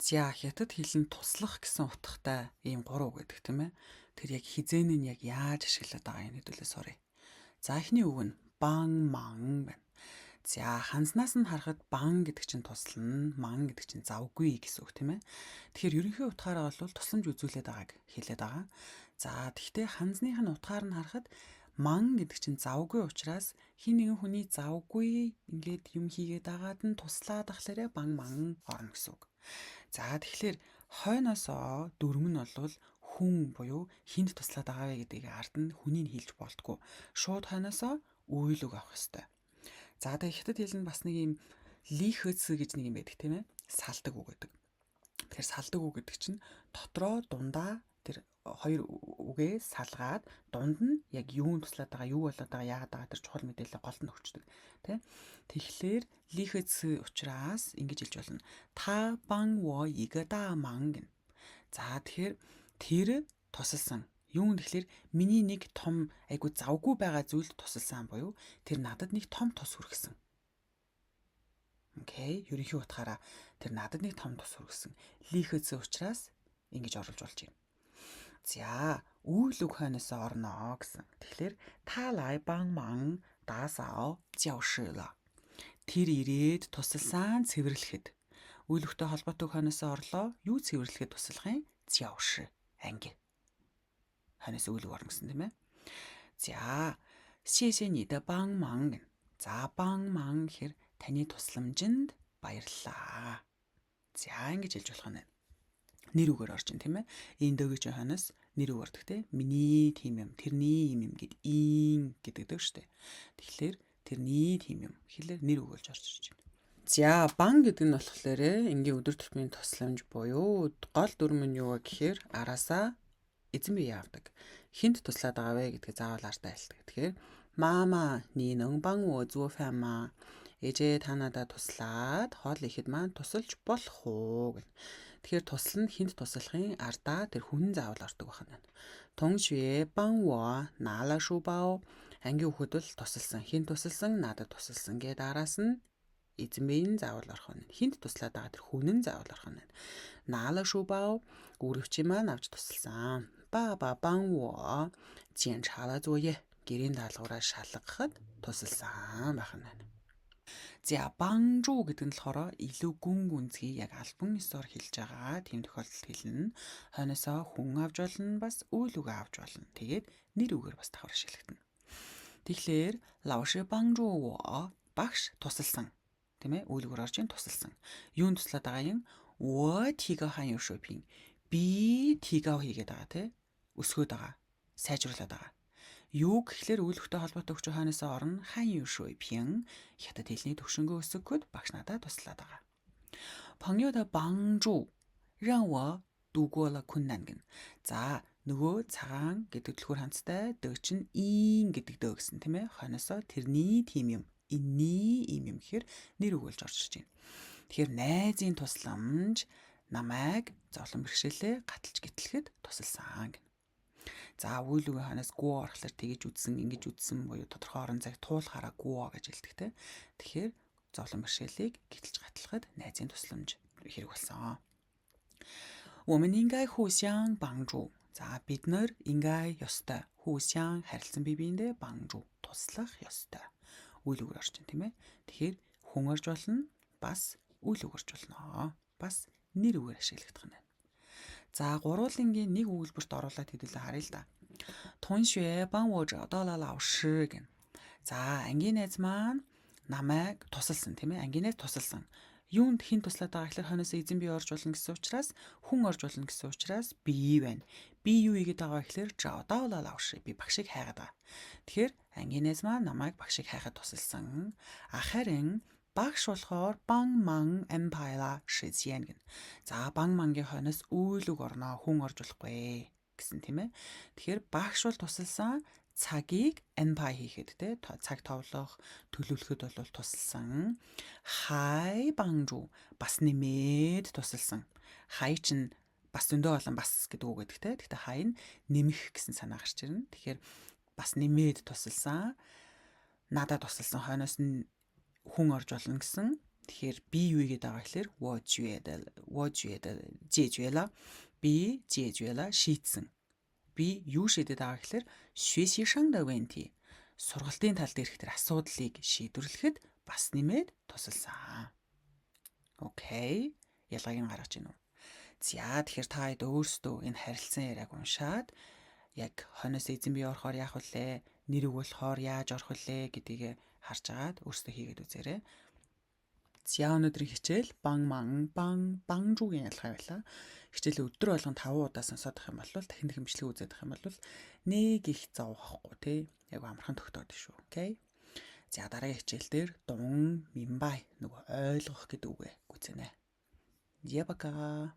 За хятад хэл нь туслах гэсэн утгатай ийм 3 үг гэдэг тийм ээ. Тэр яг хизээн нь яг яаж ашиглаад байгааг хэдүүлээс оръё. За эхний үг нь бан ман байна. За ханзнаас нь харахад бан гэдэг чинь туслана, ман гэдэг чинь завгүй гэсэн үг тийм ээ. Тэгэхээр ерөнхий утгаараа бол тусламж үзүүлээд байгааг хэлээд байгаа. За тэгвэл ханзных нь утгаар нь харахад ман гэдэг чинь завгүй учраас хин нэгэн хүний завгүй ингээд юм хийгээд агаад нь туслаад ахлаарэ бан ман орно гэсэн үг. За тэгэхээр хойноосоо дөрөв нь бол хүн буюу хүнд туслаад байгаа вэ гэдгийг ард нь хүнийг хэлж болтгоо. Шууд хойноосоо үйл үг авах ёстой. За тэгээ хятад хэл нь бас нэг юм лихэц гэж нэг юм байдаг тийм ээ. Салдаг үг гэдэг. Тэгэхээр салдаг үг гэдэг чинь дотроо дундаа тэр хоёр үгээ салгаад дунд нь яг юунд туслаад байгаа, юу болоод байгаа, яагаад байгаа тэр чухал мэдээлэл голд нь өгчдөг. Тэ? Тэгэхээр лихэц учраас ингэж хэлж болно. Та бан wo игэ да ман гэн. За тэгэхээр тэр тусалсан. Юунд тэгэхээр миний нэг том айгу завгүй байгаа зүйлд тусалсан буюу тэр надад нэг том тус хүргэсэн. Окей, ерөнхий утгаараа тэр надад нэг том тус хүргэсэн. Лихэц учраас ингэж оруулж болж байна. За, үйл үг хойноосоо орно гэсэн. Тэгэхээр та лай бан ман дасао жаошила. Тэр ирээд тусалсан цэвэрлэхэд. Үйл өгтэй холбоотой хойноосоо орлоо. Юу цэвэрлэхэд туслах юм? Жаоши. Анги. Хойноос үйл үг орно гэсэн тийм ээ. За, шишэ ни дэ бан ман. За, бан ман гэхээр таны тусламжинд баярлалаа. За, ингэж хэлж болох нь. Нэр үгээр орж ин тийм ээ. Энэ дөөгч хойноос нэр үг ордог те. Миний тийм юм, тэрний юм гэд ин гэдэг дэг штэ. Тэгэхээр тэрний тийм юм хэлээр нэр үг болж орж ирж байна. За бан гэдэг нь болохоор энгийн өдөр тутмын тусламж буюу гол дүрм нь юу вэ гэхээр араасаа эзэн бие явдаг. Хинт туслаад байгаа вэ гэдгээ заавал артаа айлтдаг. Тэгэхээр мама ни нэн бан wo zuo fan ma. Ээжээ та надад туслаад хоол ихэд маань тусалж болох уу гэх. Тэгэхээр тусал нь хинт туслахын ардаа тэр хүн заавал ордог байна. Тоншвэ бан wo наала шу бао. Ангийн хүүхэд бол тусалсан, хинт тусалсан, надад тусалсан гэдэг араас нь эзэн бие заавал орох нь. Хинт туслаад байгаа тэр хүн нь заавал орох нь. Наала шу бао үрвчи маань авч тусалсан. Ба бан wo жин чала зуе гэрийн даалгавраа шалгахад тусалсан байх нь. За банжу гэдэг нь болохоор илүү гүн гүнзгий яг альбан ёсоор хэлж байгаа тийм тохиолдолд хэлнэ. Хойноосоо хүн авч болно, бас үйл үг авч болно. Тэгээд нэр үгээр бас давхар шилэгдэнэ. Тэгэхээр лаоши банжу wo багш тусалсан. Тийм ээ? Үйл үгээр орж ийн тусалсан. Юунд туслаад байгаа юм? Wo tiga han yu shopping. Би тига хийгээд байгаа тий. Өсгөөд байгаа. Сайжруулад байгаа. Юу гэхлээр үйл өгтэй холбоотой өгч хойноосоо орно хан ю шуйпин хятад хэлний төвшөнгөө өсгөхөд багш надад туслаад байгаа. 朋友的帮助让我度过了困难гэн. За нөгөө цагаан гэдэг төлхөр хамттай дөг чинь ин гэдэг дөг гэсэн тийм ээ. Хойноосоо тэрний тийм юм, инний юм гэхээр нэр өгүүлж орж ирж байна. Тэгэхээр найзын тусламж намайг зовлон бэрхшээлээ гаталж гэтлэхэд тусалсан гэн. За үйл үгийн ханаас гоо орохлоор тэгэж үдсэн, ингэж үдсэн буюу тодорхой орон зайг туулахаараа гоо гэж хэлдэг те. Тэгэхээр зовлон бэрхшээлийг гítэлж гатлахад найзын тусламж хэрэг болсон. 我们应该互相帮助. За бид нэр инgai ёстой. 互相 харилцан бие биендээ帮助туслах ёстой. Үйл үгээр орчин тийм ээ. Тэгэхээр хүн орж болно, бас үйл үг орж болно. Бас нэр үгээр ашиглагдах нь. За гурвуулынгийн нэг өгүүлбэрт оруулаад хэдүүлээ харъя л да. Туншвэ бан wo zhao dao la lao shi гэн. За ангийн найз маань намайг тусалсан тийм ээ. Ангийн найз тусалсан. Юунд хин туслаад байгаа гэхээр хойноос эзэн бие орж болно гэсэн учраас, хүн орж болно гэсэн учраас би байна. Би юу хийгээд байгаа гэхээр zhao dao la lao shi. Би багшийг хайгаад байгаа. Тэгэхээр ангийн найз маань намайг багшийг хайхад тусалсан. Харин багш болохоор бан ман эмпайла шизиэн гэн. За бан мангийн хойноос үйл үг орно, хүн орж болохгүй гэсэн тийм ээ. Тэгэхээр багш бол тусалсан, цагийг эмпай хийхэд те цаг товлох, төлөвлөхөд бол тусалсан. Хай банжу бас нэмээд тусалсан. Хай чинь бас зөндөө болон бас гэдэг үг гэдэг те. Гэхдээ хай нь нэмэх гэсэн санаа гарч ирнэ. Тэгэхээр бас нэмээд тусалсан. Надад тусалсан хойноос нь хүн орж болно гэсэн. Тэгэхээр би юу гэдэг байгаа гэхээр 我觉得解决了 би 解决了 шийдсэн. Би юу шийдэд байгаа гэхээр 学习上的问题. Сургалтын тал дээрх тэр асуудлыг шийдвэрлэхэд бас нэмээд тусалсан. Окей. Ялгааг нь гаргаж гинөө. За тэгэхээр та хэд өөрсдөө энэ харилцан яриаг уншаад яг хойноос эзэн бие орохоор яах вүлээ, нэр өгүүлэхээр яаж орох вүлээ гэдгийг харж агаад өөрсдөө хийгээд үзээрэй. За өнөөдрийн хичээл бангжуугийн ялгаа байлаа. Хичээлээ өдөр болгон 5 удаа сонсоод авах юм бол дахин хэмжлэг үзээд авах юм бол нэг их зов авахгүй тий. Яг амархан тогтоод шүү. Окей. За дараагийн хичээл дээр дун, минбай нөгөө ойлгох гэдэг үгээ гүцэнэ. Я пока.